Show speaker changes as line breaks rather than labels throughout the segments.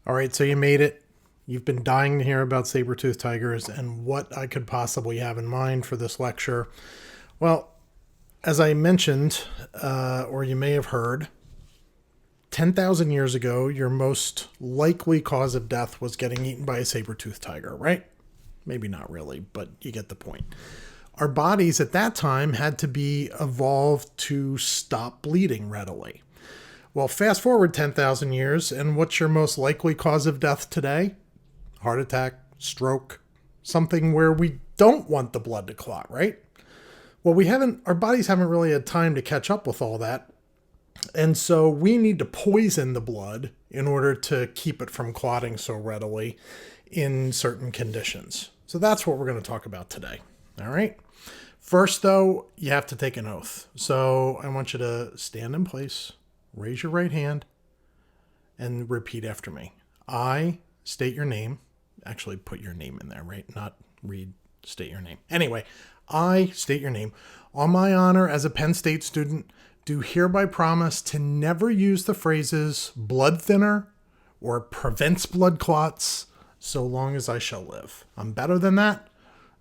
All right, so you made it. You've been dying to hear about saber-toothed tigers and what I could possibly have in mind for this lecture. Well, as I mentioned, or you may have heard, 10,000 years ago, your most likely cause of death was getting eaten by a saber-toothed tiger, right? Maybe not really, but you get the point. Our bodies at that time had to be evolved to stop bleeding readily. Well, fast forward 10,000 years, and what's your most likely cause of death today? Heart attack, stroke, something where we don't want the blood to clot, right? Well, our bodies haven't really had time to catch up with all that. And so we need to poison the blood in order to keep it from clotting so readily in certain conditions. So that's what we're going to talk about today. All right. First, though, you have to take an oath. So I want you to stand in place, raise your right hand, and repeat after me. I state your name. Actually, put your name in there, right? Not state your name. Anyway, I state your name. On my honor as a Penn State student, do hereby promise to never use the phrases blood thinner or prevents blood clots so long as I shall live. I'm better than that,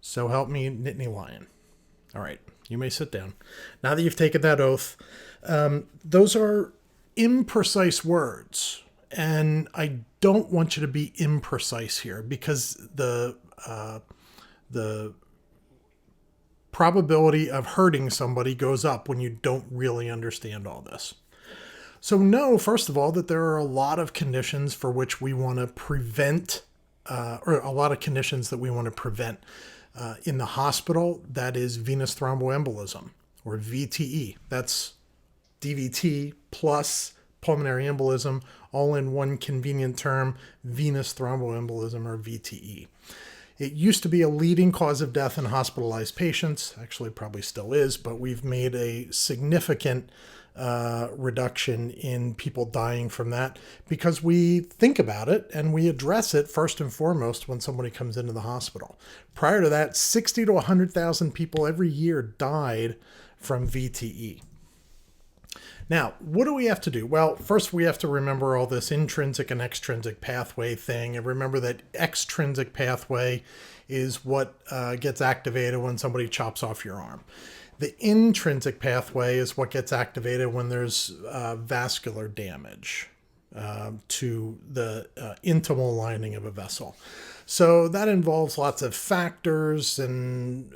so help me Nittany Lion. All right, you may sit down. Now that you've taken that oath, those are imprecise words, and I don't want you to be imprecise here because the probability of hurting somebody goes up when you don't really understand all this. So know, first of all, that there are a lot of conditions for which we want to prevent, or a lot of conditions that we want to prevent in the hospital. That is venous thromboembolism, or VTE. That's DVT plus pulmonary embolism, all in one convenient term, venous thromboembolism, or VTE. It used to be a leading cause of death in hospitalized patients. Actually, probably still is, but we've made a significant reduction in people dying from that because we think about it and we address it first and foremost when somebody comes into the hospital. Prior to that, 60 to 100,000 people every year died from VTE. Now, what do we have to do? Well, first we have to remember all this intrinsic and extrinsic pathway thing, and remember that extrinsic pathway is what gets activated when somebody chops off your arm. The intrinsic pathway is what gets activated when there's vascular damage to the intimal lining of a vessel. So that involves lots of factors and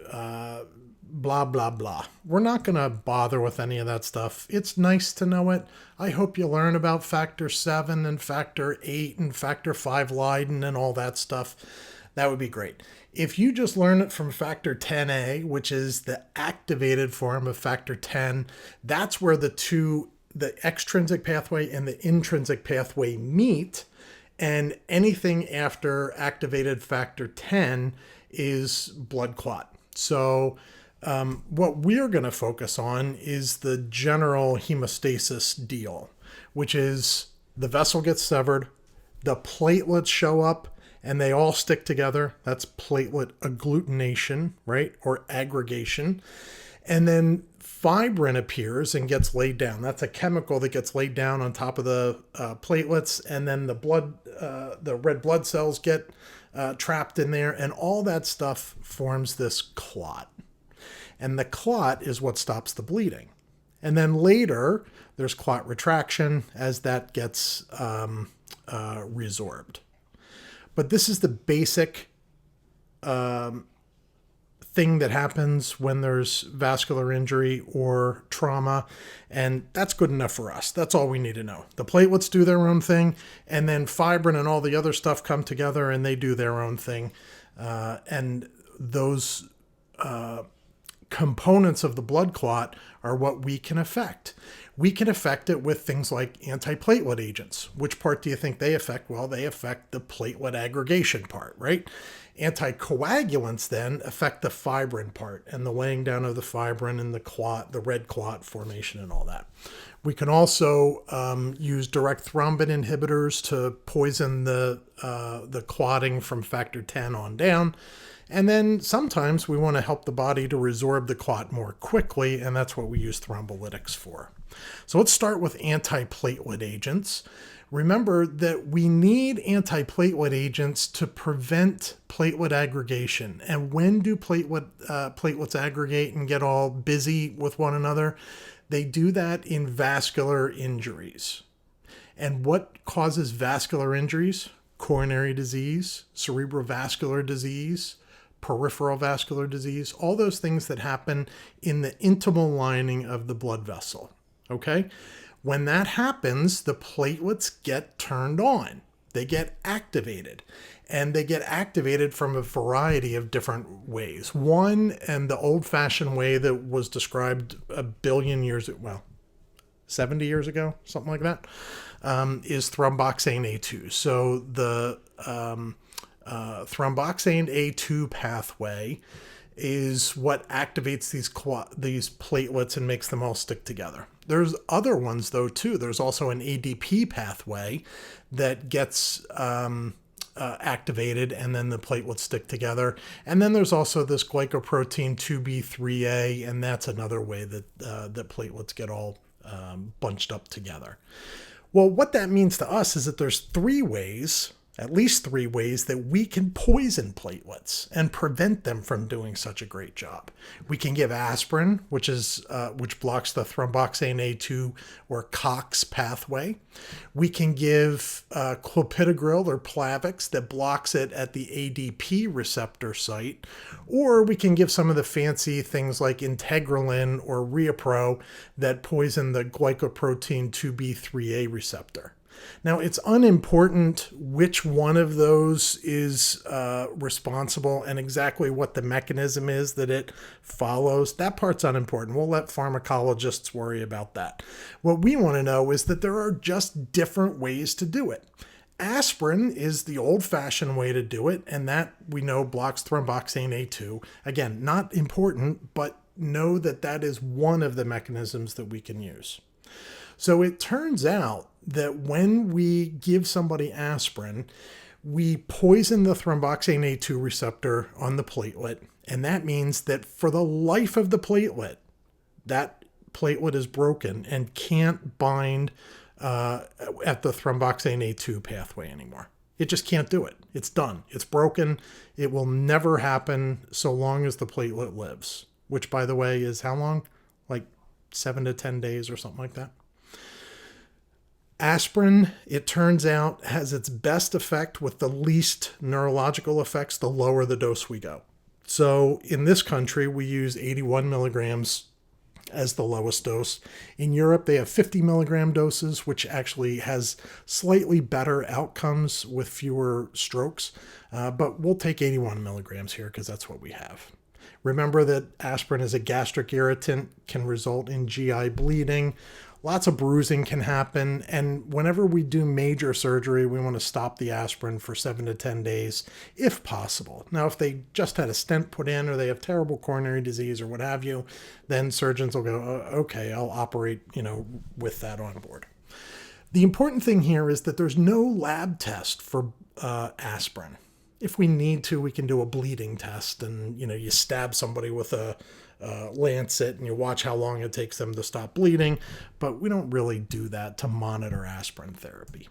blah, blah, blah. We're not going to bother with any of that stuff. It's nice to know it. I hope you learn about factor 7 and factor 8 and factor 5 Leiden and all that stuff. That would be great. If you just learn it from factor 10A, which is the activated form of factor 10, that's where the extrinsic pathway and the intrinsic pathway meet. And anything after activated factor 10 is blood clot. So what we're going to focus on is the general hemostasis deal, which is the vessel gets severed, the platelets show up, and they all stick together. That's platelet agglutination, right? Or aggregation. And then fibrin appears and gets laid down. That's a chemical that gets laid down on top of the platelets, and then the red blood cells get trapped in there, and all that stuff forms this clot. And the clot is what stops the bleeding. And then later, there's clot retraction as that gets resorbed. But this is the basic thing that happens when there's vascular injury or trauma, and that's good enough for us. That's all we need to know. The platelets do their own thing, and then fibrin and all the other stuff come together and they do their own thing. And those components of the blood clot are what we can affect. We can affect it with things like antiplatelet agents. Which part do you think they affect? Well, they affect the platelet aggregation part, right? Anticoagulants then affect the fibrin part and the laying down of the fibrin and the clot, the red clot formation and all that. We can also use direct thrombin inhibitors to poison the clotting from factor 10 on down. And then sometimes we want to help the body to resorb the clot more quickly, and that's what we use thrombolytics for. So let's start with antiplatelet agents. Remember that we need antiplatelet agents to prevent platelet aggregation. And when do platelets aggregate and get all busy with one another? They do that in vascular injuries. And what causes vascular injuries? Coronary disease, cerebrovascular disease, peripheral vascular disease, all those things that happen in the intimal lining of the blood vessel. Okay? When that happens, the platelets get turned on. They get activated. And they get activated from a variety of different ways. One, and the old-fashioned way that was described a billion years, well, 70 years ago, something like that, is thromboxane A2. So the thromboxane A2 pathway is what activates these platelets and makes them all stick together. There's other ones, though, too. There's also an ADP pathway that gets activated, and then the platelets stick together. And then there's also this glycoprotein 2B3A, and that's another way that that platelets get all bunched up together. Well, what that means to us is that there's three ways, at least three ways, that we can poison platelets and prevent them from doing such a great job. We can give aspirin, which blocks the thromboxane A2 or COX pathway. We can give Clopidogrel or Plavix that blocks it at the ADP receptor site. Or we can give some of the fancy things like Integralin or Riapro that poison the glycoprotein 2B3A receptor. Now, it's unimportant which one of those is responsible and exactly what the mechanism is that it follows. That part's unimportant. We'll let pharmacologists worry about that. What we want to know is that there are just different ways to do it. Aspirin is the old-fashioned way to do it, and that we know blocks thromboxane A2. Again, not important, but know that that is one of the mechanisms that we can use. So it turns out that when we give somebody aspirin, we poison the thromboxane A2 receptor on the platelet, and that means that for the life of the platelet, that platelet is broken and can't bind at the thromboxane A2 pathway anymore. It just can't do it. It's done. It's broken. It will never happen so long as the platelet lives, which, by the way, is how long? Like 7 to 10 days or something like that. Aspirin, it turns out, has its best effect with the least neurological effects the lower the dose we go. So in this country, we use 81 milligrams as the lowest dose. In Europe, they have 50 milligram doses, which actually has slightly better outcomes with fewer strokes. But we'll take 81 milligrams here because that's what we have. Remember that aspirin is a gastric irritant, can result in GI bleeding. Lots of bruising can happen, and whenever we do major surgery, we want to stop the aspirin for 7 to 10 days, if possible. Now, if they just had a stent put in or they have terrible coronary disease or what have you, then surgeons will go, okay, I'll operate, with that on board. The important thing here is that there's no lab test for aspirin. If we need to, we can do a bleeding test, and you stab somebody with a lancet and you watch how long it takes them to stop bleeding, but we don't really do that to monitor aspirin therapy.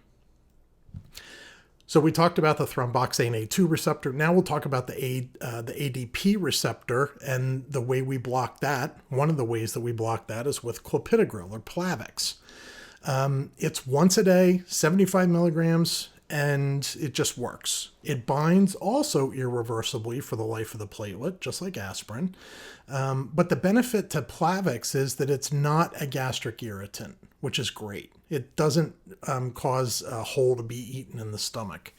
So we talked about the thromboxane A2 receptor. Now we'll talk about the ADP receptor and the way we block that. One of the ways that we block that is with Clopidogrel or Plavix. It's once a day, 75 milligrams, and it just works. It binds also irreversibly for the life of the platelet, just like aspirin. But the benefit to Plavix is that it's not a gastric irritant, which is great. It doesn't cause a hole to be eaten in the stomach.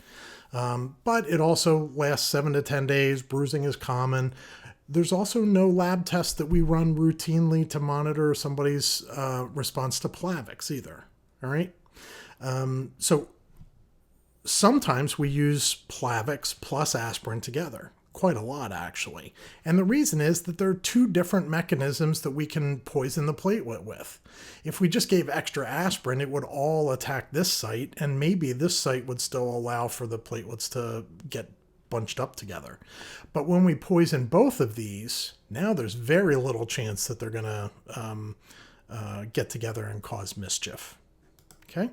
But it also lasts 7 to 10 days. Bruising is common. There's also no lab test that we run routinely to monitor somebody's response to Plavix either. All right? So sometimes we use Plavix plus aspirin together, quite a lot actually. And the reason is that there are two different mechanisms that we can poison the platelet with. If we just gave extra aspirin, it would all attack this site, and maybe this site would still allow for the platelets to get bunched up together. But when we poison both of these, now there's very little chance that they're going to get together and cause mischief. Okay?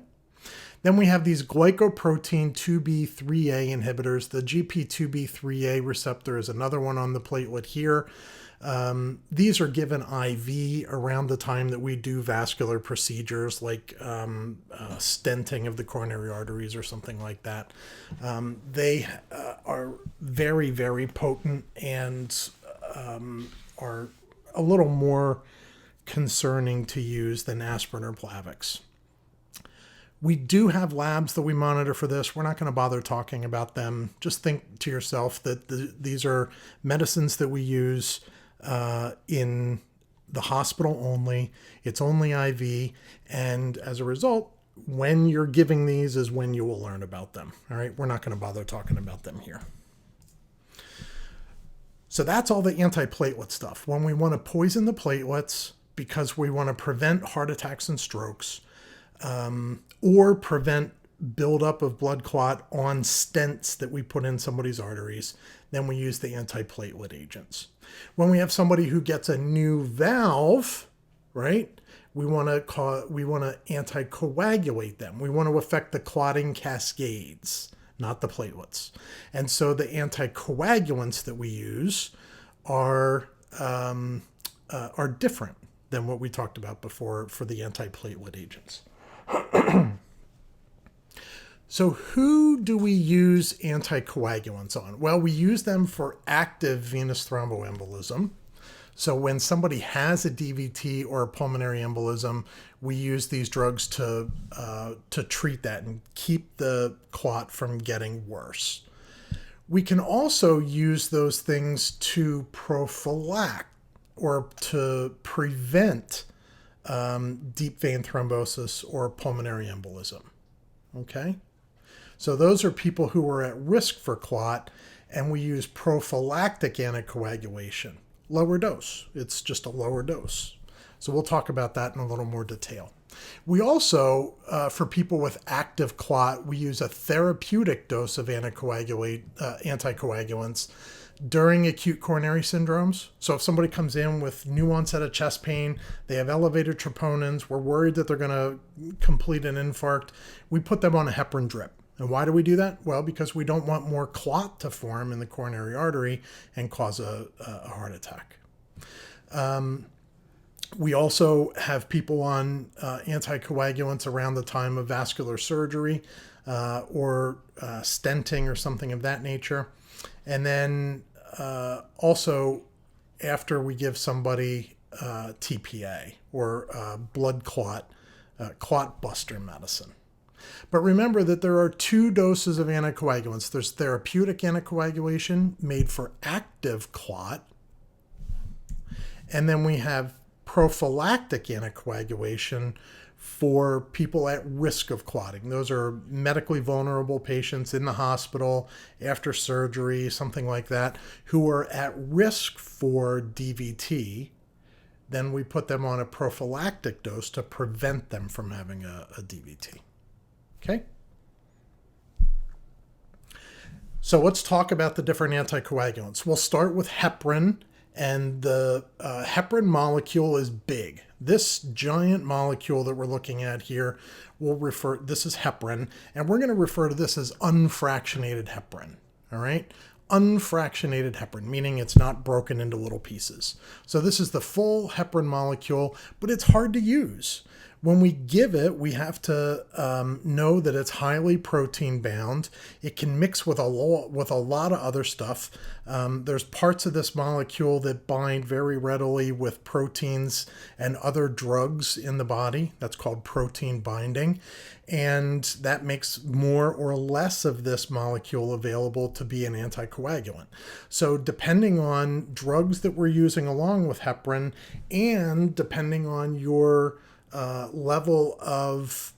Then we have these glycoprotein 2B3A inhibitors. The GP2B3A receptor is another one on the platelet here. These are given IV around the time that we do vascular procedures like stenting of the coronary arteries or something like that. They are very, very potent and are a little more concerning to use than aspirin or Plavix. We do have labs that we monitor for this. We're not going to bother talking about them. Just think to yourself that these are medicines that we use in the hospital only. It's only IV. And as a result, when you're giving these is when you will learn about them. All right. We're not going to bother talking about them here. So that's all the antiplatelet stuff. When we want to poison the platelets because we want to prevent heart attacks and strokes, or prevent buildup of blood clot on stents that we put in somebody's arteries, then we use the antiplatelet agents. When we have somebody who gets a new valve, right, we want to anticoagulate them. We want to affect the clotting cascades, not the platelets. And so the anticoagulants that we use are different than what we talked about before for the antiplatelet agents. So who do we use anticoagulants on? Well, we use them for active venous thromboembolism. So when somebody has a DVT or a pulmonary embolism, we use these drugs to treat that and keep the clot from getting worse. We can also use those things to prophylact or to prevent deep vein thrombosis or pulmonary embolism. Okay? So those are people who are at risk for clot, and we use prophylactic anticoagulation. Lower dose. It's just a lower dose. So we'll talk about that in a little more detail. We also, for people with active clot, we use a therapeutic dose of anticoagulants during acute coronary syndromes. So if somebody comes in with new onset of chest pain, they have elevated troponins, we're worried that they're going to complete an infarct, we put them on a heparin drip. And why do we do that? Well, because we don't want more clot to form in the coronary artery and cause a heart attack. We also have people on anticoagulants around the time of vascular surgery or stenting or something of that nature. And then also after we give somebody TPA or blood clot buster medicine. But remember that there are two doses of anticoagulants. There's therapeutic anticoagulation made for active clot. And then we have prophylactic anticoagulation for people at risk of clotting. Those are medically vulnerable patients in the hospital after surgery, something like that, who are at risk for DVT. Then we put them on a prophylactic dose to prevent them from having a DVT. Okay? So let's talk about the different anticoagulants. We'll start with heparin, and the heparin molecule is big. This giant molecule that we're looking at here, this is heparin, and we're going to refer to this as unfractionated heparin, all right? Unfractionated heparin, meaning it's not broken into little pieces. So this is the full heparin molecule, but it's hard to use. When we give it, we have to know that it's highly protein bound. It can mix with a lot of other stuff. There's parts of this molecule that bind very readily with proteins and other drugs in the body. That's called protein binding. And that makes more or less of this molecule available to be an anticoagulant. So depending on drugs that we're using along with heparin, and depending on your level of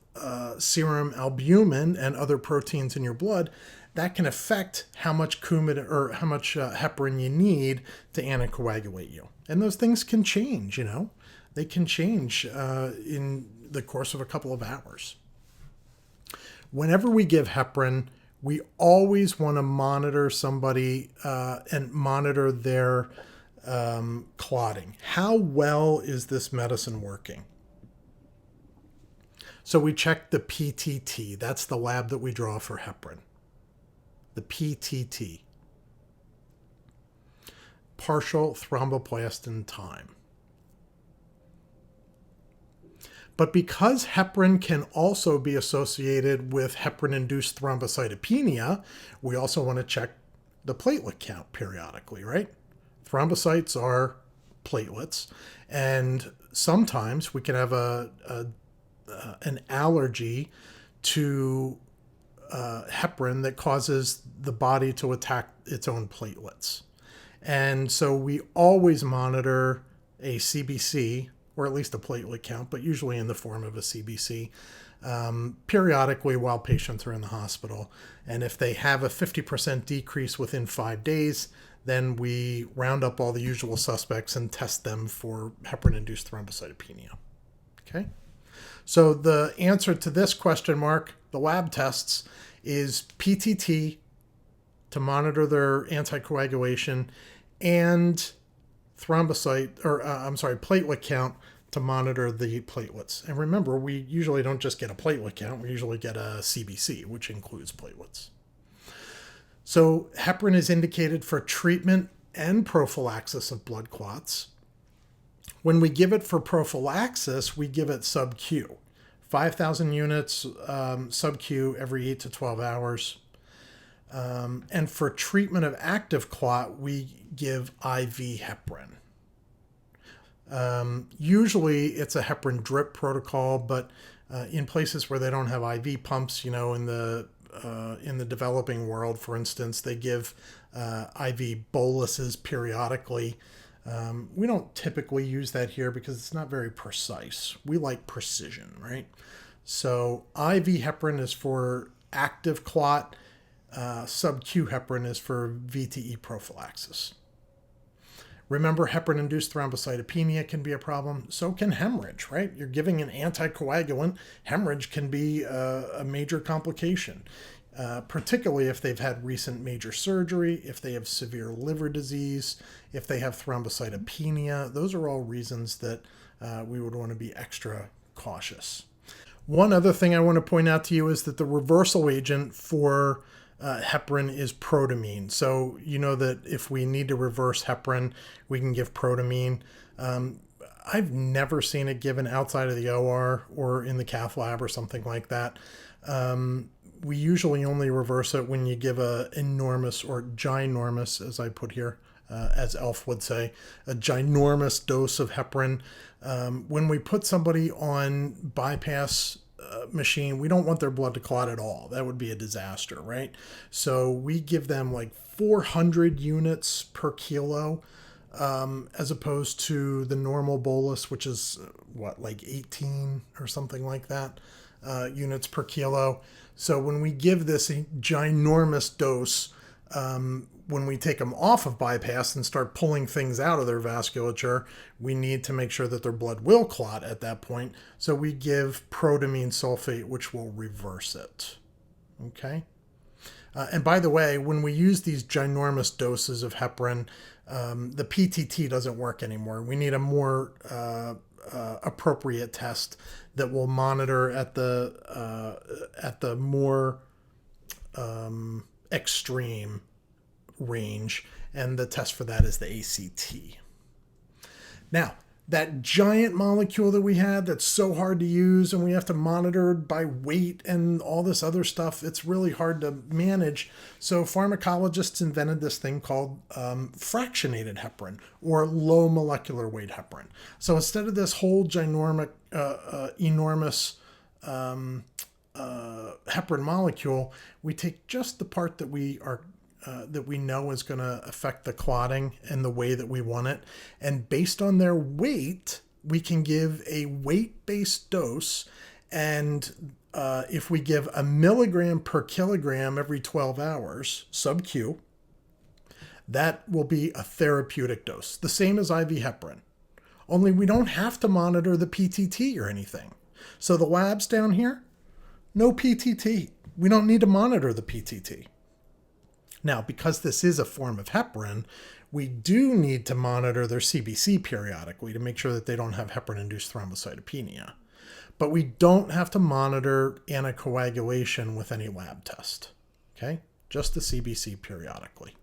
serum albumin and other proteins in your blood, that can affect how much Coumadin or how much heparin you need to anticoagulate you. And those things can change, They can change in the course of a couple of hours. Whenever we give heparin, we always want to monitor somebody and monitor their clotting. How well is this medicine working? So we check the PTT. That's the lab that we draw for heparin. The PTT. Partial thromboplastin time. But because heparin can also be associated with heparin-induced thrombocytopenia, we also want to check the platelet count periodically, right? Thrombocytes are platelets, and sometimes we can have an allergy to heparin that causes the body to attack its own platelets. And so we always monitor a CBC, or at least a platelet count, but usually in the form of a CBC, periodically while patients are in the hospital. And if they have a 50% decrease within 5 days, then we round up all the usual suspects and test them for heparin-induced thrombocytopenia. Okay? So the answer to this question mark, the lab tests, is PTT to monitor their anticoagulation and platelet count to monitor the platelets. And remember, we usually don't just get a platelet count, we usually get a CBC, which includes platelets. So heparin is indicated for treatment and prophylaxis of blood clots. When we give it for prophylaxis, we give it sub-Q. 5,000 units sub-Q every 8 to 12 hours. And for treatment of active clot, we give IV heparin. Usually it's a heparin drip protocol, but in places where they don't have IV pumps, in the developing world, for instance, they give IV boluses periodically. We don't typically use that here because it's not very precise. We like precision, right? So IV heparin is for active clot. Sub-Q heparin is for VTE prophylaxis. Remember, heparin-induced thrombocytopenia can be a problem. So can hemorrhage, right? You're giving an anticoagulant. Hemorrhage can be a major complication, particularly if they've had recent major surgery, if they have severe liver disease, if they have thrombocytopenia. Those are all reasons that we would want to be extra cautious. One other thing I want to point out to you is that the reversal agent for heparin is protamine. So you know that if we need to reverse heparin, we can give protamine. I've never seen it given outside of the OR or in the cath lab or something like that. We usually only reverse it when you give a enormous or ginormous, as I put here, as Elf would say, a ginormous dose of heparin. When we put somebody on bypass machine, we don't want their blood to clot at all. That would be a disaster, right? So we give them like 400 units per kilo, as opposed to the normal bolus, which is like 18 or something like that, units per kilo. So when we give this a ginormous dose, when we take them off of bypass and start pulling things out of their vasculature, we need to make sure that their blood will clot at that point. So we give protamine sulfate, which will reverse it. Okay? And by the way, when we use these ginormous doses of heparin, the PTT doesn't work anymore. We need a more appropriate test that will monitor at the more extreme range, and the test for that is the ACT. Now, that giant molecule that we had that's so hard to use and we have to monitor by weight and all this other stuff, it's really hard to manage. So pharmacologists invented this thing called fractionated heparin, or low molecular weight heparin. So instead of this whole enormous heparin molecule, we take just the part that we know is going to affect the clotting and the way that we want it. And based on their weight, we can give a weight-based dose. And if we give 1 milligram per kilogram every 12 hours, sub-Q, that will be a therapeutic dose. The same as IV heparin. Only we don't have to monitor the PTT or anything. So the labs down here, no PTT. We don't need to monitor the PTT. Now, because this is a form of heparin, we do need to monitor their CBC periodically to make sure that they don't have heparin-induced thrombocytopenia. but we don't have to monitor anticoagulation with any lab test. Okay, just the CBC periodically.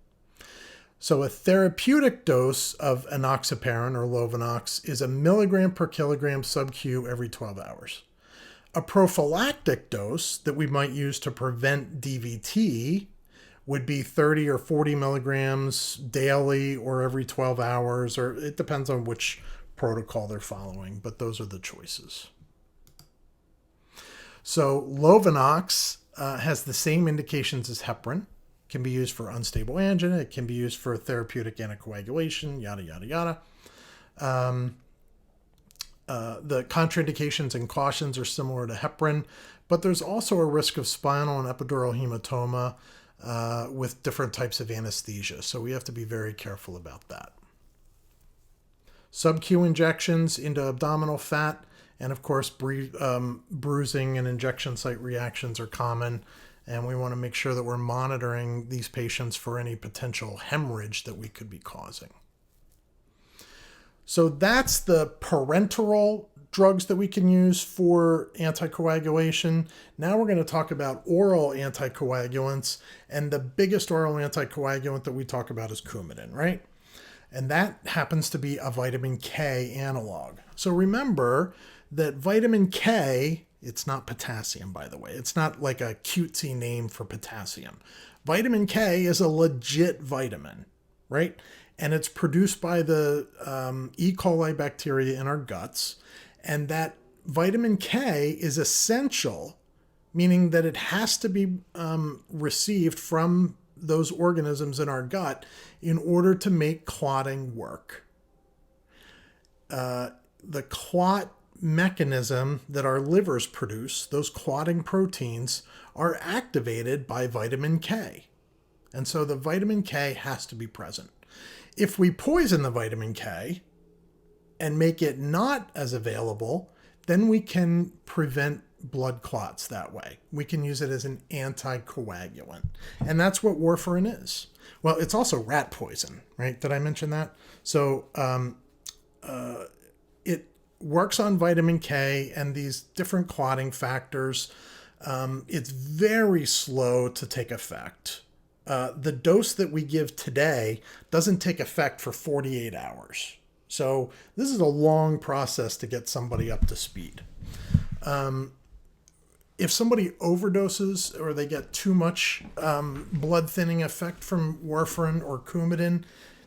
So a therapeutic dose of enoxaparin or Lovenox is 1 milligram per kilogram sub-Q every 12 hours. A prophylactic dose that we might use to prevent DVT would be 30 or 40 milligrams daily or every 12 hours, or it depends on which protocol they're following, but those are the choices. So Lovenox has the same indications as heparin. It can be used for unstable angina. It can be used for therapeutic anticoagulation, yada, yada, yada. The contraindications and cautions are similar to heparin, but there's also a risk of spinal and epidural hematoma with different types of anesthesia. So we have to be very careful about that. Sub-Q injections into abdominal fat, and of course, bruising and injection site reactions are common. And we want to make sure that we're monitoring these patients for any potential hemorrhage that we could be causing. So that's the parenteral drugs that we can use for anticoagulation. Now we're going to talk about oral anticoagulants. And the biggest oral anticoagulant that we talk about is Coumadin, right? And that happens to be a vitamin K analog. So remember that vitamin K, it's not potassium, by the way. It's not like a cutesy name for potassium. Vitamin K is a legit vitamin, right? And it's produced by the E. coli bacteria in our guts. And that vitamin K is essential, meaning that it has to be received from those organisms in our gut in order to make clotting work. The clot mechanism that our livers produce, those clotting proteins, are activated by vitamin K. And so the vitamin K has to be present. If we poison the vitamin K and make it not as available, then we can prevent blood clots that way. We can use it as an anticoagulant. And that's what warfarin is. Well, it's also rat poison, right? Did I mention that? So it works on vitamin K and these different clotting factors. It's very slow to take effect. The dose that we give today doesn't take effect for 48 hours. So this is a long process to get somebody up to speed. If somebody overdoses or they get too much blood thinning effect from warfarin or Coumadin,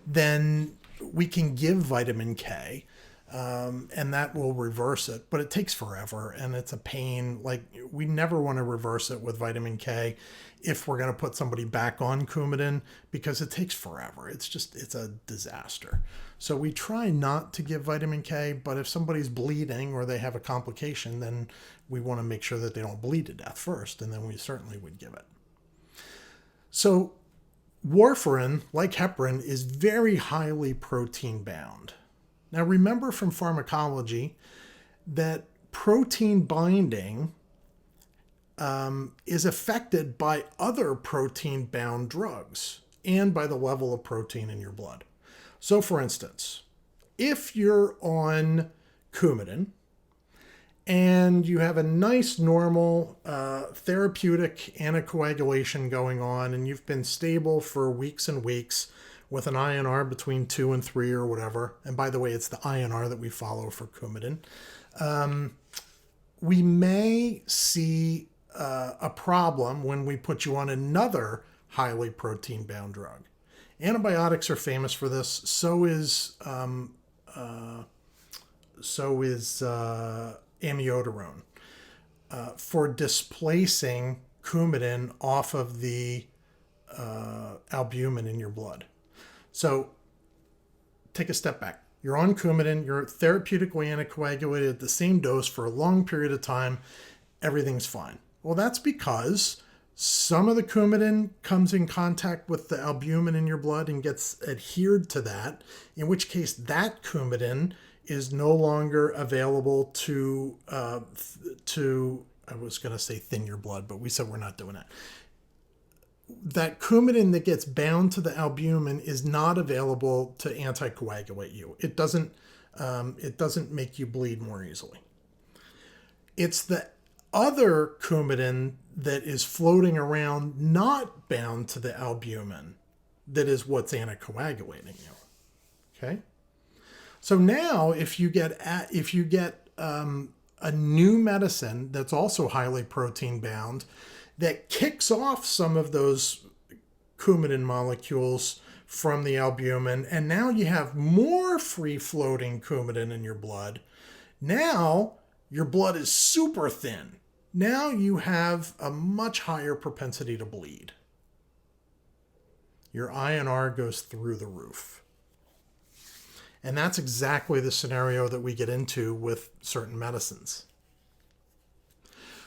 then we can give vitamin K, and that will reverse it. But it takes forever, and it's a pain. Like, we never want to reverse it with vitamin K if we're going to put somebody back on Coumadin, because it takes forever. It's a disaster. So we try not to give vitamin K, but if somebody's bleeding or they have a complication, then we want to make sure that they don't bleed to death first, and then we certainly would give it. So warfarin, like heparin, is very highly protein bound. Now remember from pharmacology that protein binding is affected by other protein-bound drugs and by the level of protein in your blood. So for instance, if you're on Coumadin and you have a nice normal therapeutic anticoagulation going on and you've been stable for weeks and weeks with an INR between 2 and 3 or whatever, and by the way, it's the INR that we follow for Coumadin, we may see a problem when we put you on another highly protein-bound drug. Antibiotics are famous for this. So is amiodarone for displacing Coumadin off of the albumin in your blood. So take a step back. You're on Coumadin. You're therapeutically anticoagulated at the same dose for a long period of time. Everything's fine. Well, that's because some of the Coumadin comes in contact with the albumin in your blood and gets adhered to that, in which case that Coumadin is no longer available to I was going to say thin your blood, but we said we're not doing that. That Coumadin that gets bound to the albumin is not available to anticoagulate you. It doesn't make you bleed more easily. It's the other Coumadin that is floating around not bound to the albumin that is what's anticoagulating you. Okay? So now if you get a new medicine that's also highly protein bound that kicks off some of those Coumadin molecules from the albumin, and now you have more free-floating Coumadin in your blood. Now your blood is super thin. Now you have a much higher propensity to bleed. Your INR goes through the roof. And that's exactly the scenario that we get into with certain medicines.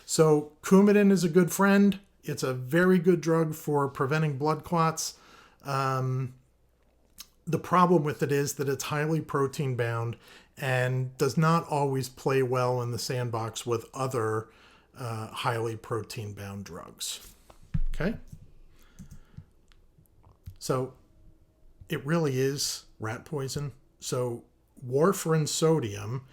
So Coumadin is a good friend. It's a very good drug for preventing blood clots. The problem with it is that it's highly protein bound and does not always play well in the sandbox with other highly protein bound drugs. Okay? So it really is rat poison. So warfarin sodium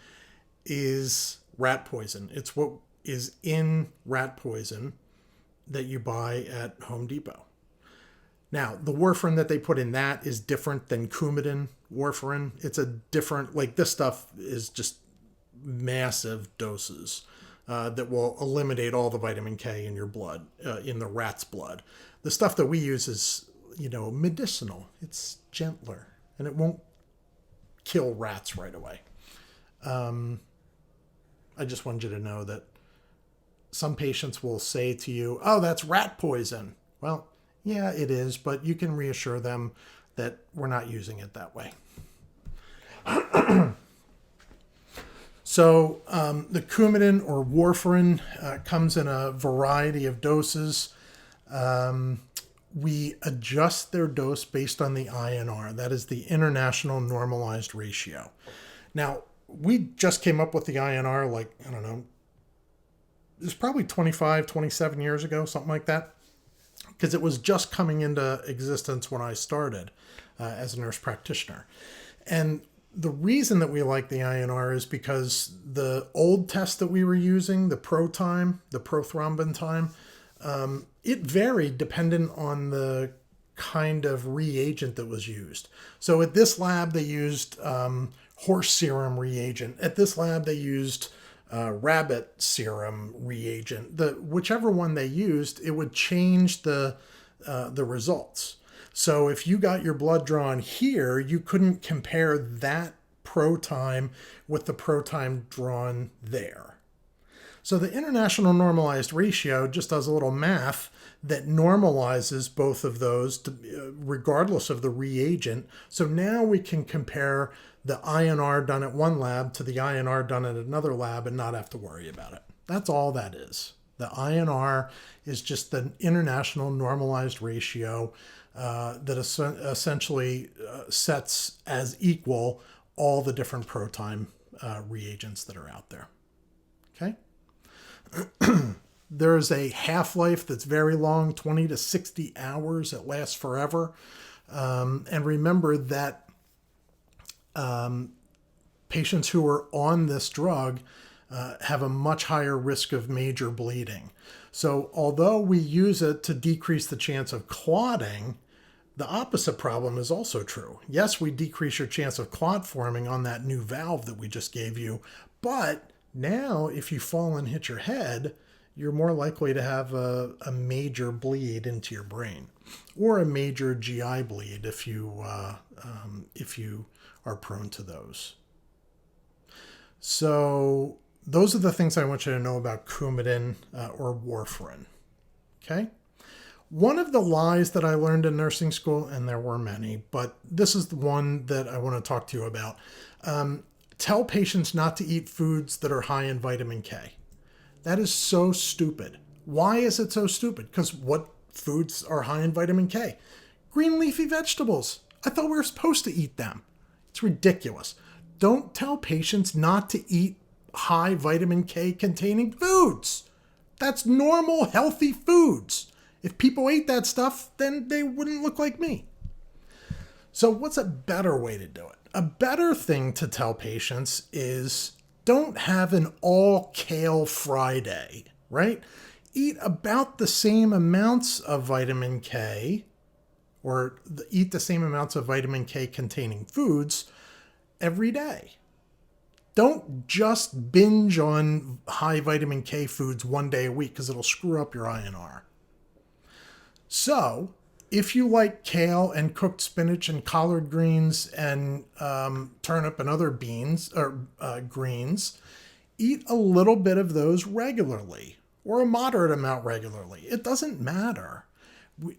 is rat poison. It's what is in rat poison that you buy at Home Depot. Now, the warfarin that they put in that is different than Coumadin warfarin. It's a different, like this stuff is just massive doses that will eliminate all the vitamin K in your blood, in the rat's blood. The stuff that we use is, medicinal. It's gentler and it won't kill rats right away. I just wanted you to know that some patients will say to you, oh, that's rat poison. Well, yeah, it is, but you can reassure them that we're not using it that way. So the Coumadin or warfarin comes in a variety of doses. We adjust their dose based on the INR. That is the International Normalized Ratio. Now, we just came up with the INR like, I don't know, it was probably 25, 27 years ago, something like that, because it was just coming into existence when I started as a nurse practitioner. And the reason that we like the INR is because the old test that we were using, the prothrombin time, it varied dependent on the kind of reagent that was used. So at this lab, they used horse serum reagent. At this lab, they used rabbit serum reagent. Whichever one they used, it would change the results. So if you got your blood drawn here, you couldn't compare that pro time with the pro time drawn there. So the International Normalized Ratio just does a little math that normalizes both of those regardless of the reagent. So now we can compare the INR done at one lab to the INR done at another lab and not have to worry about it. That's all that is. The INR is just the International Normalized Ratio that essentially sets as equal all the different pro-time reagents that are out there. Okay? There is a half-life that's very long, 20 to 60 hours. It lasts forever. And remember that patients who are on this drug have a much higher risk of major bleeding. So although we use it to decrease the chance of clotting, the opposite problem is also true. Yes, we decrease your chance of clot forming on that new valve that we just gave you, but now if you fall and hit your head, you're more likely to have a major bleed into your brain, or a major GI bleed if you are prone to those. So those are the things I want you to know about Coumadin or warfarin. Okay? One of the lies that I learned in nursing school, and there were many, but this is the one that I want to talk to you about. Tell patients not to eat foods that are high in vitamin K. That is so stupid. Why is it so stupid? Because what foods are high in vitamin K? Green leafy vegetables. I thought we were supposed to eat them. It's ridiculous. Don't tell patients not to eat high vitamin K containing foods. That's normal, healthy foods. If people ate that stuff, then they wouldn't look like me. So what's a better way to do it? A better thing to tell patients is don't have an all kale Friday, right? Eat about the same amounts of vitamin K, or eat the same amounts of vitamin K containing foods every day. Don't just binge on high vitamin K foods one day a week because it'll screw up your INR. So, if you like kale and cooked spinach and collard greens and turnip and other beans or greens, eat a little bit of those regularly or a moderate amount regularly. It doesn't matter.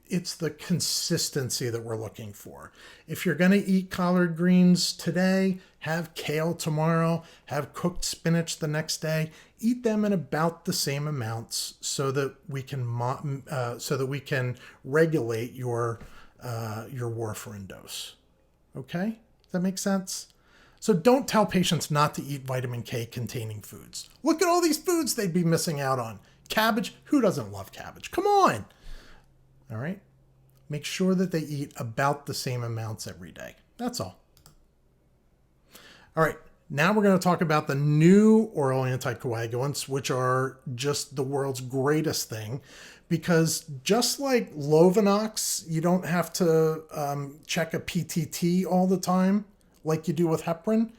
It's the consistency that we're looking for. If you're going to eat collard greens today, have kale tomorrow, have cooked spinach the next day. Eat them in about the same amounts so that we can regulate your warfarin dose. Okay, does that make sense? So don't tell patients not to eat vitamin K containing foods. Look at all these foods they'd be missing out on. Cabbage, who doesn't love cabbage? Come on. All right. Make sure that they eat about the same amounts every day. That's all. All right. Now we're going to talk about the new oral anticoagulants, which are just the world's greatest thing, because just like Lovenox, you don't have to check a PTT all the time like you do with heparin.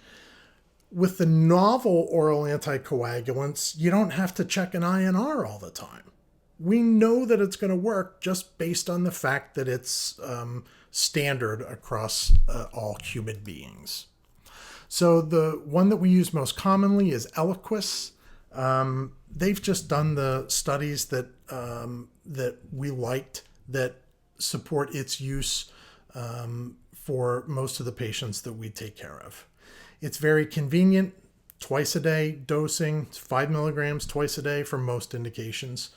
With the novel oral anticoagulants, you don't have to check an INR all the time. We know that it's going to work just based on the fact that it's standard across all human beings. So the one that we use most commonly is Eliquis. They've just done the studies that we liked that support its use for most of the patients that we take care of. It's very convenient, twice a day dosing, 5 milligrams twice a day for most indications.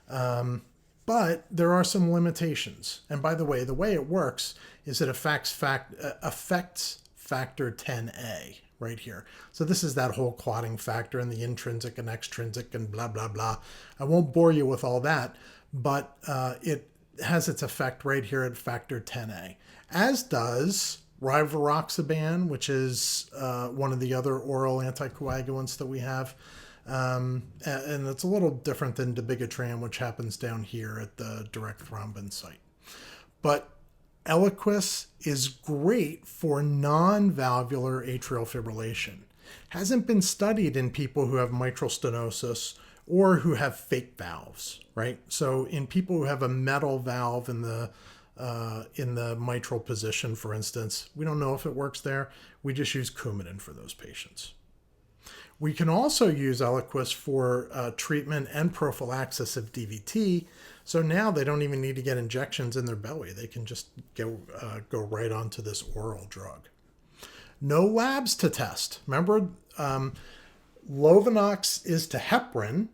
But there are some limitations. And by the way it works is it affects factor 10A right here. So this is that whole clotting factor and the intrinsic and extrinsic and blah, blah, blah. I won't bore you with all that, but it has its effect right here at factor 10A, as does rivaroxaban, which is one of the other oral anticoagulants that we have. And it's a little different than dabigatran, which happens down here at the direct thrombin site. But Eliquis is great for non-valvular atrial fibrillation. Hasn't been studied in people who have mitral stenosis or who have fake valves, right? So in people who have a metal valve in the mitral position, for instance, we don't know if it works there. We just use Coumadin for those patients. We can also use Eliquis for treatment and prophylaxis of DVT. So now they don't even need to get injections in their belly. They can just go right onto this oral drug. No labs to test. Remember, Lovenox is to heparin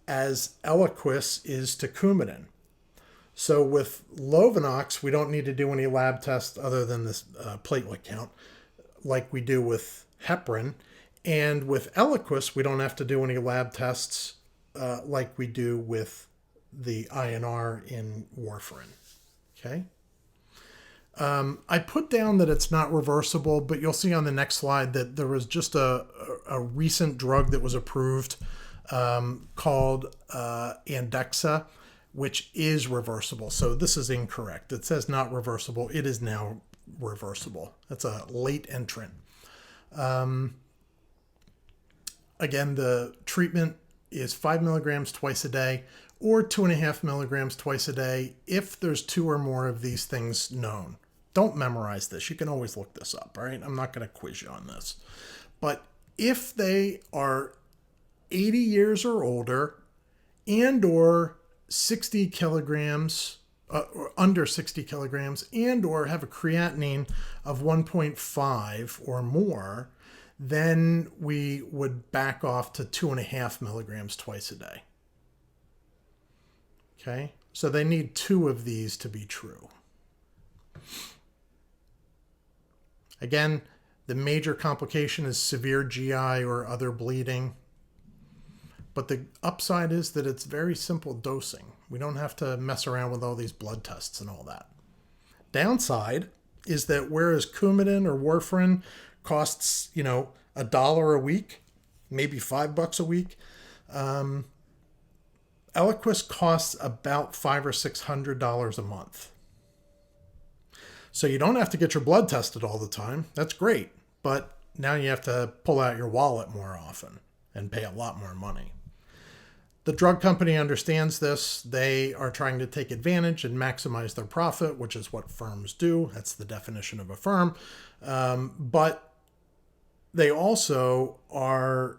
as Eliquis is to Coumadin. So with Lovenox, we don't need to do any lab tests other than this platelet count like we do with heparin. And with Eliquis, we don't have to do any lab tests like we do with the INR in warfarin. Okay. I put down that it's not reversible, but you'll see on the next slide that there was just a recent drug that was approved called Andexa, which is reversible. So this is incorrect. It says not reversible. It is now reversible. That's a late entrant. Again, the treatment is 5 milligrams twice a day or 2.5 milligrams twice a day if there's 2 or more of these things known. Don't memorize this. You can always look this up, all right? I'm not going to quiz you on this. But if they are 80 years or older and or 60 kilograms, or under 60 kilograms, and or have a creatinine of 1.5 or more, then we would back off to 2.5 milligrams twice a day. Okay, so they need 2 of these to be true. Again, the major complication is severe GI or other bleeding. But the upside is that it's very simple dosing. We don't have to mess around with all these blood tests and all that. Downside is that whereas Coumadin or warfarin costs, $1 a week, maybe $5 a week. Eliquis costs about $500 or $600 a month. So you don't have to get your blood tested all the time. That's great. But now you have to pull out your wallet more often and pay a lot more money. The drug company understands this. They are trying to take advantage and maximize their profit, which is what firms do. That's the definition of a firm. But they also are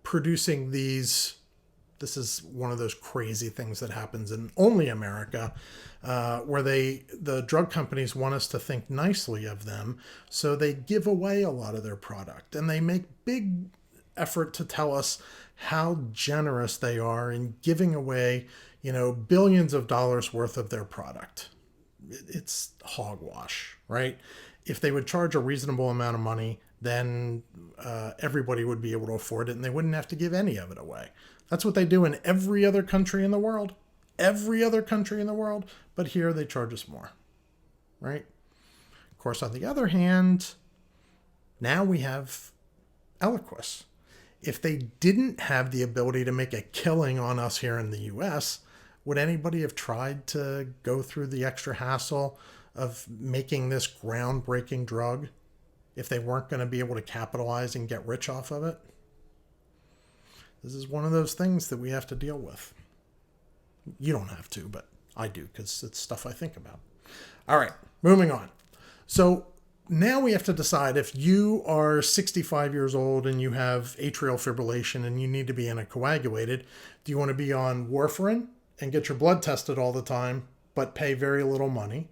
producing these. This is one of those crazy things that happens in only America, where the drug companies want us to think nicely of them. So they give away a lot of their product, and they make big effort to tell us how generous they are in giving away, billions of dollars worth of their product. It's hogwash, right? If they would charge a reasonable amount of money, then everybody would be able to afford it and they wouldn't have to give any of it away. That's what they do in every other country in the world. Every other country in the world. But here they charge us more, right? Of course, on the other hand, now we have Eliquis. If they didn't have the ability to make a killing on us here in the US, would anybody have tried to go through the extra hassle of making this groundbreaking drug if they weren't going to be able to capitalize and get rich off of it? This is one of those things that we have to deal with. You don't have to, but I do, because it's stuff I think about. All right, moving on. So now we have to decide, if you are 65 years old and you have atrial fibrillation and you need to be anticoagulated, do you want to be on Warfarin and get your blood tested all the time but pay very little money?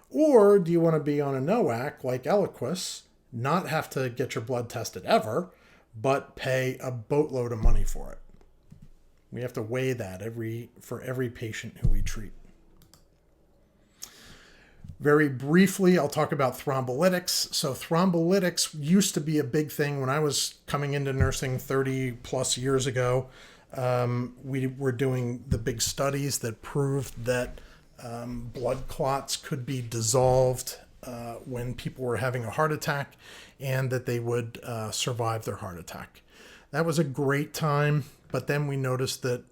Or do you want to be on a NOAC like Eliquis, not have to get your blood tested ever, but pay a boatload of money for it? We have to weigh that for every patient who we treat. Very briefly, I'll talk about thrombolytics. So thrombolytics used to be a big thing when I was coming into nursing 30 plus years ago. We were doing the big studies that proved that blood clots could be dissolved when people were having a heart attack, and that they would survive their heart attack. That was a great time, but then we noticed that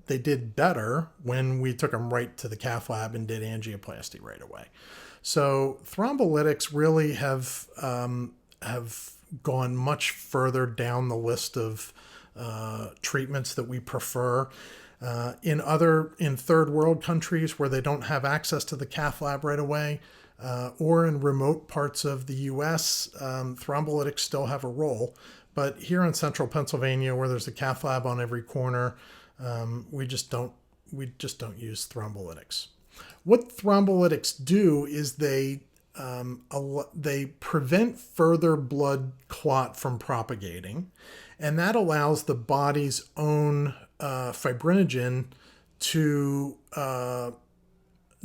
they did better when we took them right to the cath lab and did angioplasty right away. So thrombolytics really have gone much further down the list of treatments that we prefer. In third world countries where they don't have access to the cath lab right away, or in remote parts of the U.S., thrombolytics still have a role. But here in central Pennsylvania, where there's a cath lab on every corner, we just don't use thrombolytics. What thrombolytics do is they prevent further blood clot from propagating, and that allows the body's own fibrinogen to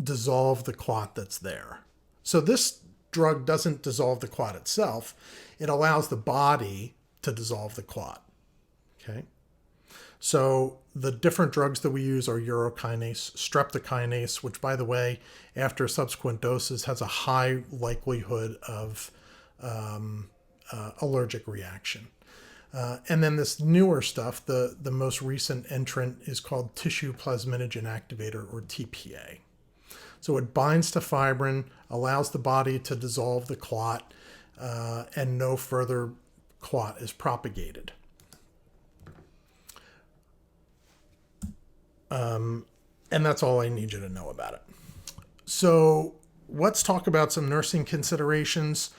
dissolve the clot that's there. So this drug doesn't dissolve the clot itself. It allows the body to dissolve the clot. Okay. So the different drugs that we use are urokinase, streptokinase, which, by the way, after subsequent doses has a high likelihood of allergic reaction. And then this newer stuff, the most recent entrant, is called tissue plasminogen activator, or TPA. So it binds to fibrin, allows the body to dissolve the clot, and no further clot is propagated. And that's all I need you to know about it. So let's talk about some nursing considerations.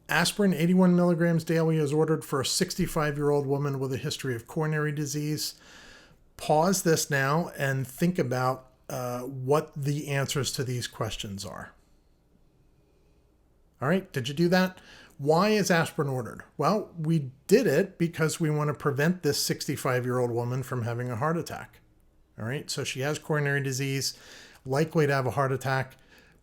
Aspirin 81 milligrams daily is ordered for a 65-year-old woman with a history of coronary disease. Pause this now and think about what the answers to these questions are. All right, did you do that? Why is aspirin ordered? Well, we did it because we want to prevent this 65-year-old woman from having a heart attack. All right, so she has coronary disease, likely to have a heart attack.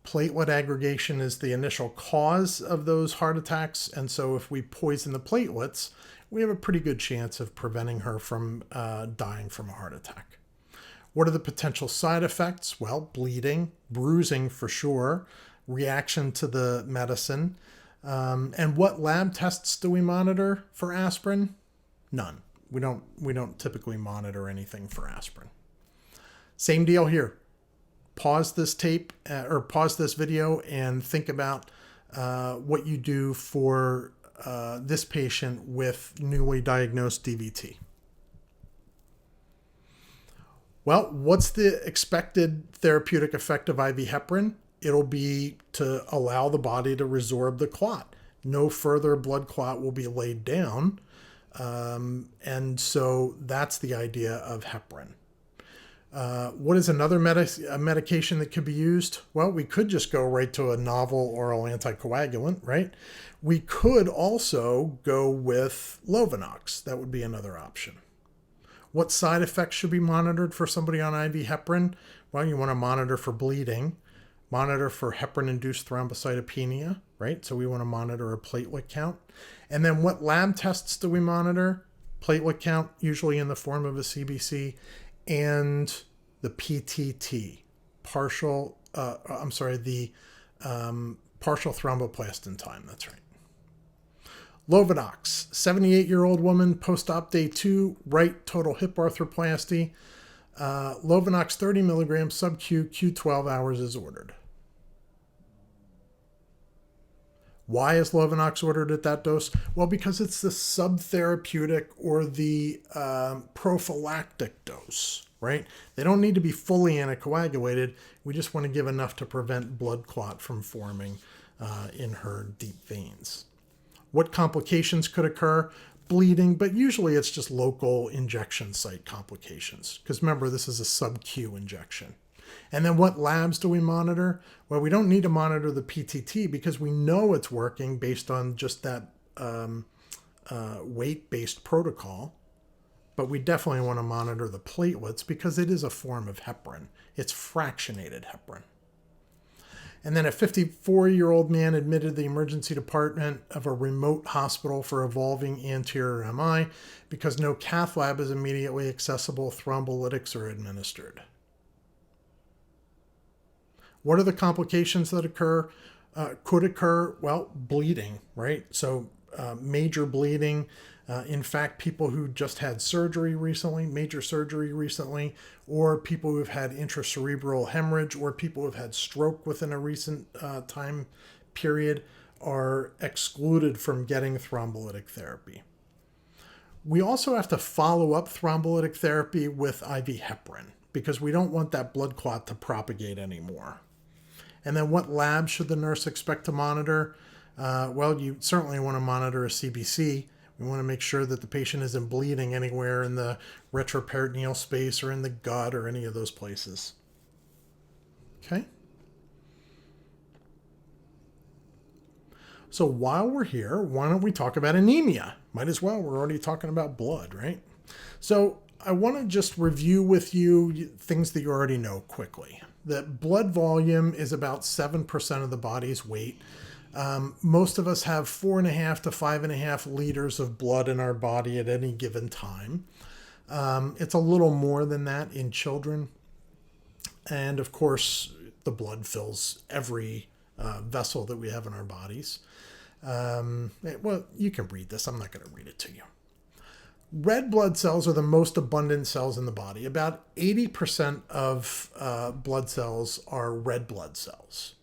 Platelet aggregation is the initial cause of those heart attacks, and so if we poison the platelets, we have a pretty good chance of preventing her from dying from a heart attack. What are the potential side effects? Well, bleeding, bruising for sure, reaction to the medicine. And what lab tests do we monitor for aspirin? None. We don't typically monitor anything for aspirin. Same deal here. Pause this tape or pause this video and think about what you do for this patient with newly diagnosed DVT. Well, what's the expected therapeutic effect of IV heparin? It'll be to allow the body to resorb the clot. No further blood clot will be laid down. And so that's the idea of heparin. What is another medication that could be used? Well, we could just go right to a novel oral anticoagulant, right? We could also go with Lovenox. That would be another option. What side effects should be monitored for somebody on IV heparin? Well, you want to monitor for bleeding, monitor for heparin-induced thrombocytopenia, right? So we want to monitor a platelet count. And then what lab tests do we monitor? Platelet count, usually in the form of a CBC, and the PTT, partial thromboplastin time. That's right. Lovenox, 78-year-old woman, post-op day 2, right total hip arthroplasty. Lovenox 30 milligrams sub-Q, Q12 hours is ordered. Why is Lovenox ordered at that dose? Well, because it's the subtherapeutic or the prophylactic dose, right? They don't need to be fully anticoagulated. We just want to give enough to prevent blood clot from forming in her deep veins. What complications could occur? Bleeding, but usually it's just local injection site complications. Because remember, this is a sub-Q injection. And then what labs do we monitor? Well, we don't need to monitor the PTT because we know it's working based on just that weight-based protocol. But we definitely want to monitor the platelets because it is a form of heparin. It's fractionated heparin. And then a 54-year-old man admitted to the emergency department of a remote hospital for evolving anterior MI because no cath lab is immediately accessible. Thrombolytics are administered. What are the complications that could occur? Well, bleeding, right? So major bleeding. In fact, people who just had surgery recently, major surgery recently, or people who've had intracerebral hemorrhage, or people who've had stroke within a recent time period are excluded from getting thrombolytic therapy. We also have to follow up thrombolytic therapy with IV heparin because we don't want that blood clot to propagate anymore. And then what labs should the nurse expect to monitor? Well, you certainly want to monitor a CBC. We want to make sure that the patient isn't bleeding anywhere in the retroperitoneal space or in the gut or any of those places. Okay? So while we're here, why don't we talk about anemia? Might as well. We're already talking about blood, right? So I want to just review with you things that you already know quickly. That blood volume is about 7% of the body's weight. Most of us have 4.5 to 5.5 liters of blood in our body at any given time. It's a little more than that in children. And of course, the blood fills every vessel that we have in our bodies. Well, you can read this. I'm not going to read it to you. Red blood cells are the most abundant cells in the body. About 80% of blood cells are red blood cells.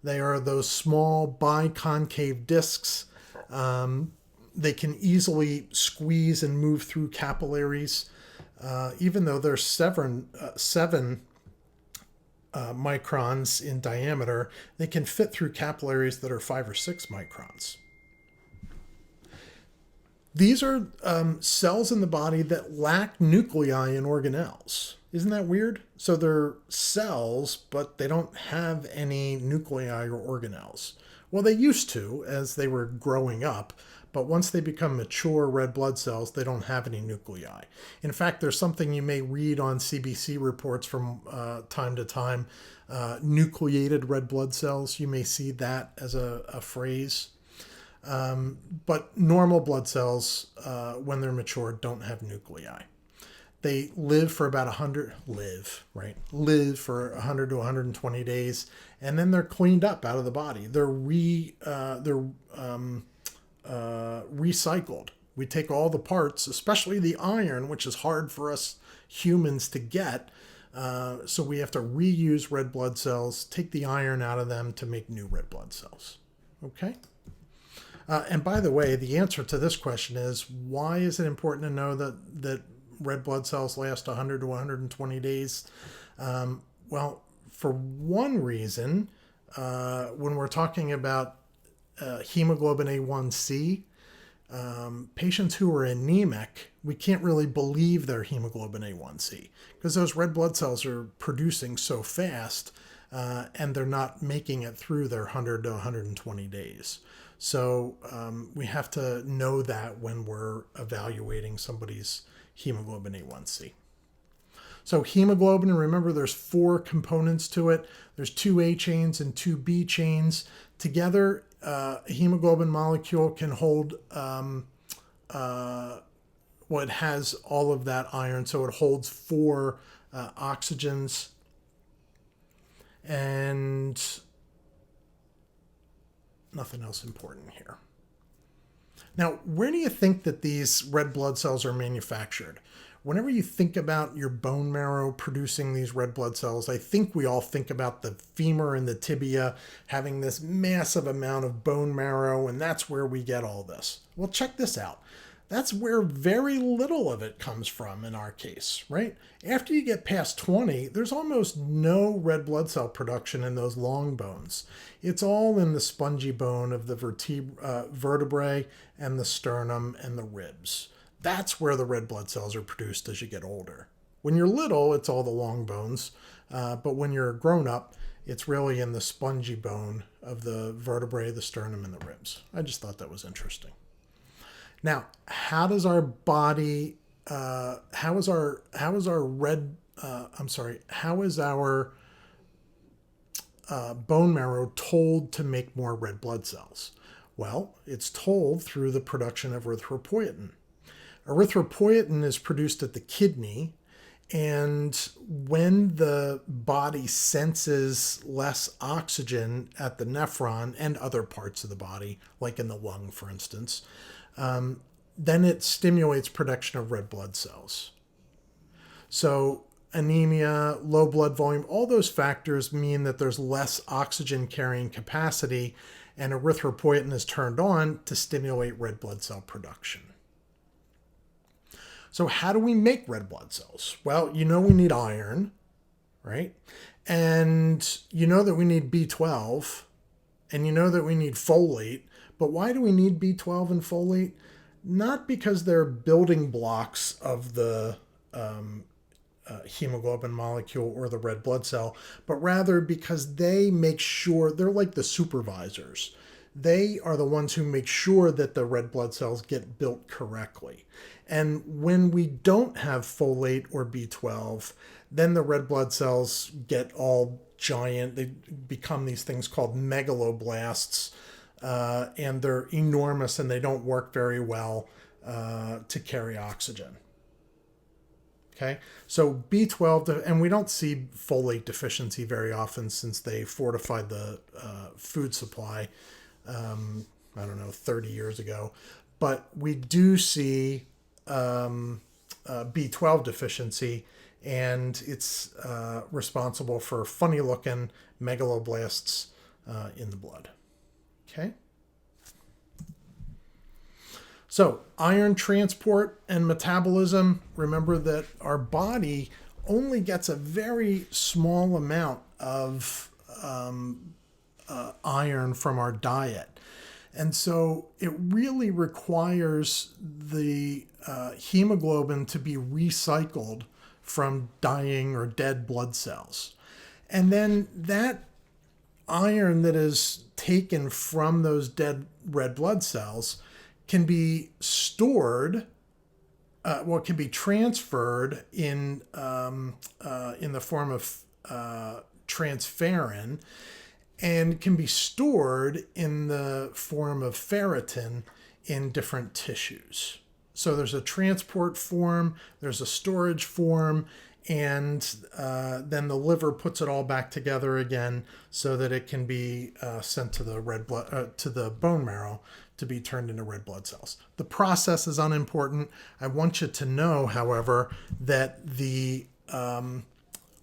They are those small biconcave discs. They can easily squeeze and move through capillaries. Even though they're 7 microns in diameter, they can fit through capillaries that are 5 or 6 microns. These are cells in the body that lack nuclei and organelles. Isn't that weird? So they're cells, but they don't have any nuclei or organelles. Well, they used to as they were growing up, but once they become mature red blood cells, they don't have any nuclei. In fact, there's something you may read on CBC reports from time to time, nucleated red blood cells. You may see that as a phrase. But normal blood cells, when they're mature, don't have nuclei. They live for about 100 to 120 days, and then they're cleaned up out of the body. They're recycled. We take all the parts, especially the iron, which is hard for us humans to get. So we have to reuse red blood cells, take the iron out of them to make new red blood cells. Okay? And by the way, the answer to this question is, why is it important to know that red blood cells last 100 to 120 days? Well, for one reason, when we're talking about hemoglobin A1C, patients who are anemic, we can't really believe their hemoglobin A1C because those red blood cells are producing so fast and they're not making it through their 100 to 120 days. So we have to know that when we're evaluating somebody's hemoglobin A1C. So hemoglobin, remember there's 4 components to it. There's 2 A chains and 2 B chains. Together, a hemoglobin molecule can hold, it has all of that iron, so it holds 4 oxygens and nothing else important here. Now, where do you think that these red blood cells are manufactured? Whenever you think about your bone marrow producing these red blood cells, I think we all think about the femur and the tibia having this massive amount of bone marrow, and that's where we get all this. Well, check this out. That's where very little of it comes from in our case, right? After you get past 20, there's almost no red blood cell production in those long bones. It's all in the spongy bone of the vertebrae and the sternum and the ribs. That's where the red blood cells are produced as you get older. When you're little, it's all the long bones, but when you're grown up, it's really in the spongy bone of the vertebrae, the sternum, and the ribs. I just thought that was interesting. Now, how is our bone marrow told to make more red blood cells? Well, it's told through the production of erythropoietin. Erythropoietin is produced at the kidney, and when the body senses less oxygen at the nephron and other parts of the body, like in the lung, for instance, then it stimulates production of red blood cells. So anemia, low blood volume, all those factors mean that there's less oxygen carrying capacity, and erythropoietin is turned on to stimulate red blood cell production. So how do we make red blood cells? Well, we need iron, right? And you know that we need B12, and you know that we need folate. But why do we need B12 and folate? Not because they're building blocks of the hemoglobin molecule or the red blood cell, but rather because they make sure, they're like the supervisors. They are the ones who make sure that the red blood cells get built correctly. And when we don't have folate or B12, then the red blood cells get all giant. They become these things called megaloblasts, and they're enormous and they don't work very well to carry oxygen. Okay, so B12, and we don't see folate deficiency very often since they fortified the food supply, 30 years ago. But we do see B12 deficiency, and it's responsible for funny looking megaloblasts in the blood. Okay. So iron transport and metabolism, remember that our body only gets a very small amount of iron from our diet. And so it really requires the hemoglobin to be recycled from dying or dead blood cells. And then that iron that is taken from those dead red blood cells can be stored, can be transferred in the form of transferrin, and can be stored in the form of ferritin in different tissues. So there's a transport form, there's a storage form, and then the liver puts it all back together again so that it can be sent to the red blood to the bone marrow to be turned into red blood cells. The process is unimportant. I want you to know, however, that the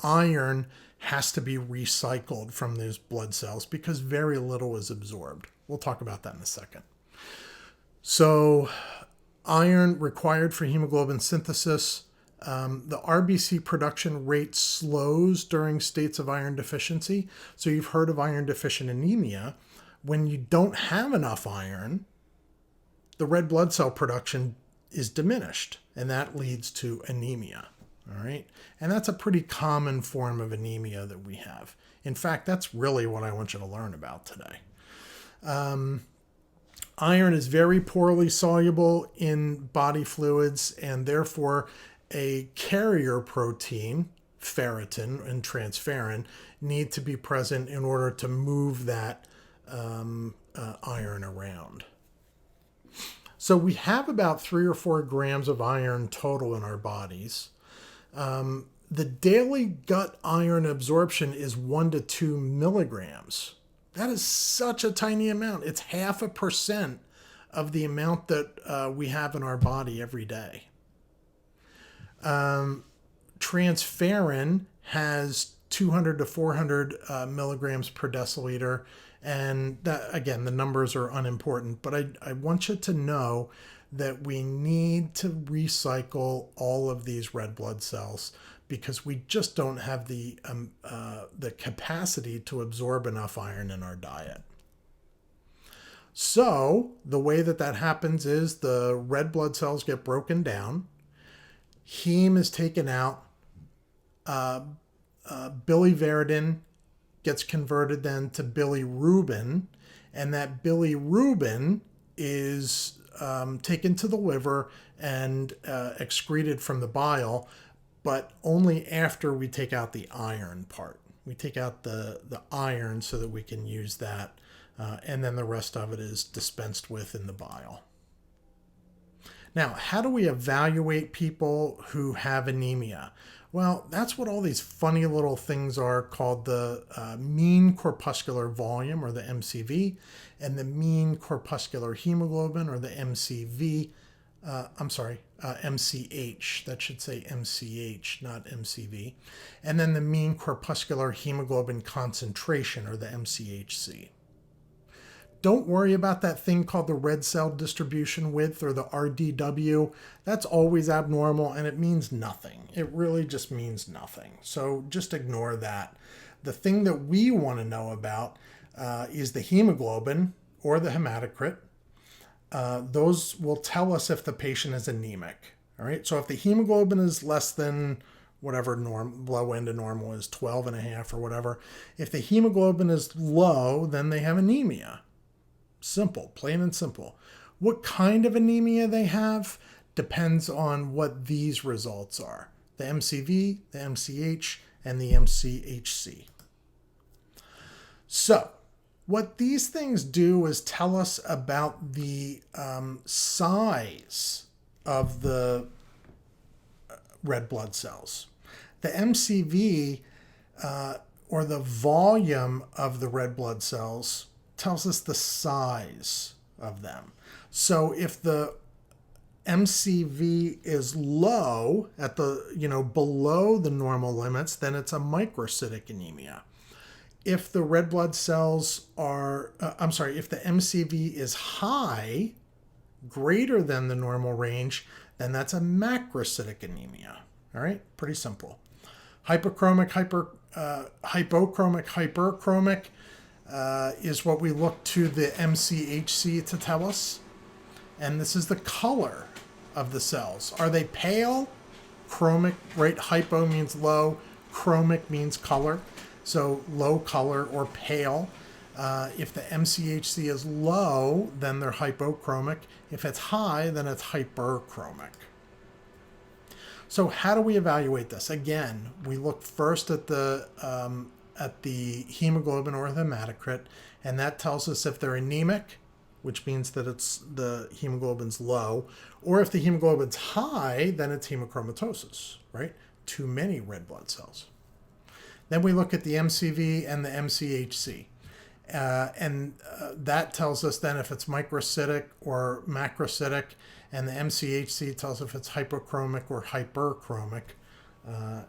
iron has to be recycled from those blood cells because very little is absorbed. We'll talk about that in a second. So iron required for hemoglobin synthesis. The RBC production rate slows during states of iron deficiency. So you've heard of iron deficient anemia. When you don't have enough iron, the red blood cell production is diminished, and that leads to anemia. All right. And that's a pretty common form of anemia that we have. In fact, that's really what I want you to learn about today. Iron is very poorly soluble in body fluids, and therefore a carrier protein, ferritin and transferrin, need to be present in order to move that iron around. So we have about 3 or 4 grams of iron total in our bodies. The daily gut iron absorption is 1 to 2 milligrams. That is such a tiny amount. It's 0.5% of the amount that we have in our body every day. Transferrin has 200 to 400 milligrams per deciliter. And that, again, the numbers are unimportant, but I want you to know that we need to recycle all of these red blood cells because we just don't have the capacity to absorb enough iron in our diet. So the way that happens is the red blood cells get broken down, heme is taken out, biliverdin gets converted then to bilirubin, and that bilirubin is taken to the liver and excreted from the bile, but only after we take out the iron part. We take out the iron so that we can use that, and then the rest of it is dispensed with in the bile. Now, how do we evaluate people who have anemia? Well, that's what all these funny little things are called the mean corpuscular volume, or the MCV, and the mean corpuscular hemoglobin, or the MCV. MCH. That should say MCH, not MCV. And then the mean corpuscular hemoglobin concentration, or the MCHC. Don't worry about that thing called the red cell distribution width, or the RDW. That's always abnormal and it means nothing. It really just means nothing. So just ignore that. The thing that we want to know about is the hemoglobin or the hematocrit. Those will tell us if the patient is anemic. All right. So if the hemoglobin is less than whatever low end of normal is, 12.5 or whatever, if the hemoglobin is low, then they have anemia. Simple, plain and simple. What kind of anemia they have depends on what these results are: the MCV, the MCH, and the MCHC. So what these things do is tell us about the size of the red blood cells. The MCV, or the volume of the red blood cells, tells us the size of them. So if the MCV is low at the, below the normal limits, then it's a microcytic anemia. If the red blood cells are, if the MCV is high, greater than the normal range, then that's a macrocytic anemia. All right, pretty simple. Hypochromic, hypochromic, hyperchromic is what we look to the MCHC to tell us. And this is the color of the cells. Are they pale? Chromic, right? Hypo means low. Chromic means color. So low color or pale. If the MCHC is low, then they're hypochromic. If it's high, then it's hyperchromic. So how do we evaluate this? Again, we look first at the hemoglobin or the hematocrit, and that tells us if they're anemic which means that the hemoglobin's low. Or if the hemoglobin's high, then it's hemochromatosis, right? Too many red blood cells. Then we look at the MCV and the MCHC. That tells us then if it's microcytic or macrocytic, and the MCHC tells if it's hypochromic or hyperchromic.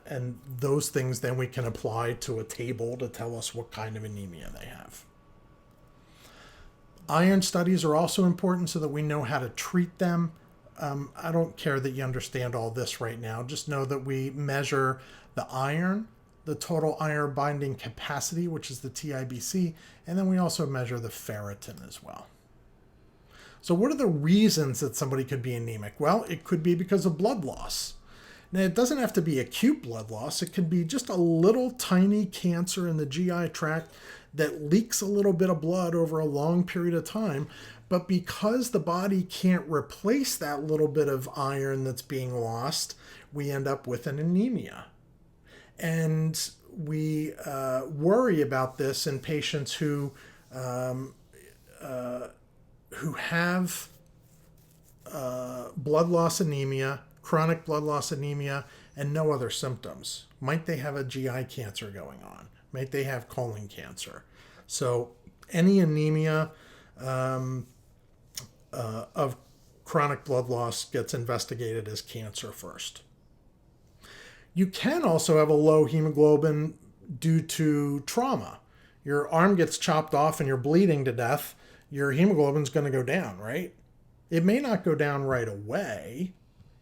And those things then we can apply to a table to tell us what kind of anemia they have. Iron studies are also important so that we know how to treat them. I don't care that you understand all this right now. Just know that we measure the iron, the total iron binding capacity, which is the TIBC, and then we also measure the ferritin as well. So what are the reasons that somebody could be anemic? Well, it could be because of blood loss. Now, it doesn't have to be acute blood loss. It could be just a little tiny cancer in the GI tract that leaks a little bit of blood over a long period of time. But because the body can't replace that little bit of iron that's being lost, we end up with an anemia. And we worry about this in patients who have blood loss anemia, chronic blood loss anemia, and no other symptoms. Might they have a GI cancer going on? Might they have colon cancer? So any anemia of chronic blood loss gets investigated as cancer first. You can also have a low hemoglobin due to trauma. Your arm gets chopped off and you're bleeding to death. Your hemoglobin's going to go down, right? It may not go down right away.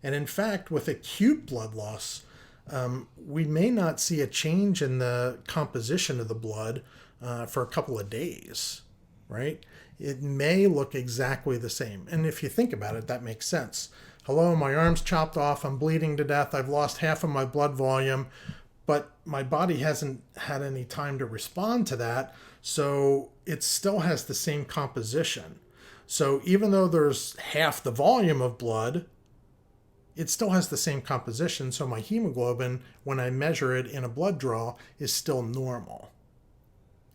And in fact, with acute blood loss, we may not see a change in the composition of the blood for a couple of days, right? It may look exactly the same. And if you think about it, that makes sense. Hello, my arm's chopped off, I'm bleeding to death, I've lost half of my blood volume, but my body hasn't had any time to respond to that, so it still has the same composition. So even though there's half the volume of blood, it still has the same composition, so my hemoglobin, when I measure it in a blood draw, is still normal.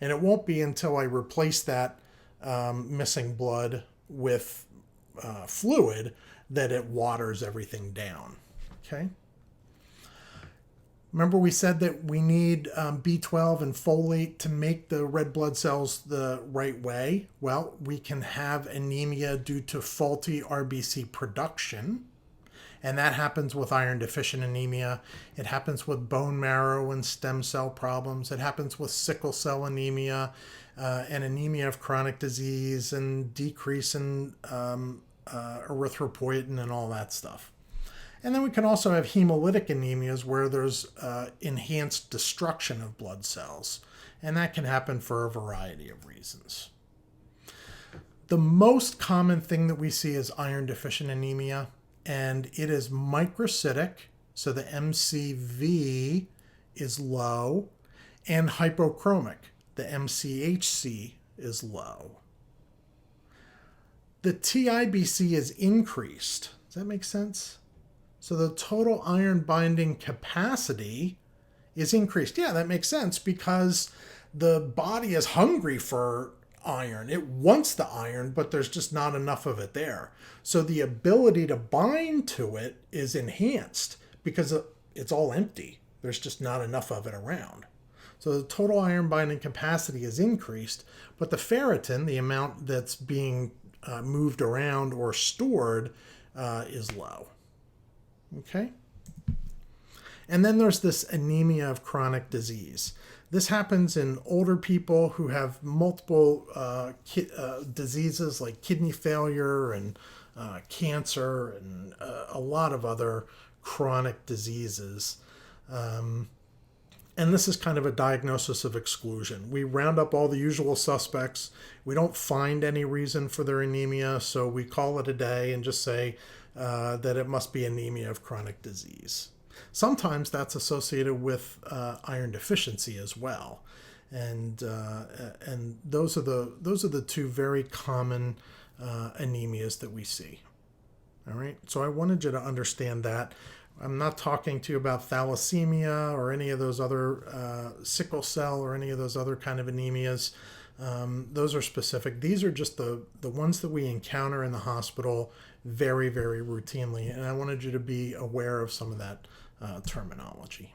And it won't be until I replace that missing blood with fluid that it waters everything down, okay? Remember we said that we need B12 and folate to make the red blood cells the right way? Well, we can have anemia due to faulty RBC production, and that happens with iron deficient anemia. It happens with bone marrow and stem cell problems. It happens with sickle cell anemia and anemia of chronic disease and decrease in erythropoietin and all that stuff. And then we can also have hemolytic anemias where there's enhanced destruction of blood cells. And that can happen for a variety of reasons. The most common thing that we see is iron deficient anemia, and it is microcytic, so the MCV is low, and hypochromic, the MCHC is low. The TIBC is increased. Does that make sense? So the total iron binding capacity is increased. Yeah, that makes sense because the body is hungry for iron. It wants the iron, but there's just not enough of it there. So the ability to bind to it is enhanced because it's all empty. There's just not enough of it around. So the total iron binding capacity is increased, but the ferritin, the amount that's being moved around or stored, is low. Okay? And then there's this anemia of chronic disease. This happens in older people who have multiple diseases like kidney failure and cancer and a lot of other chronic diseases. And this is kind of a diagnosis of exclusion. We round up all the usual suspects. We don't find any reason for their anemia, so we call it a day and just say that it must be anemia of chronic disease. Sometimes that's associated with iron deficiency as well, and those are the two very common anemias that we see. All right, so I wanted you to understand that. I'm not talking to you about thalassemia or any of those other sickle cell or any of those other kind of anemias. Those are specific. These are just the ones that we encounter in the hospital very, very routinely. And I wanted you to be aware of some of that terminology.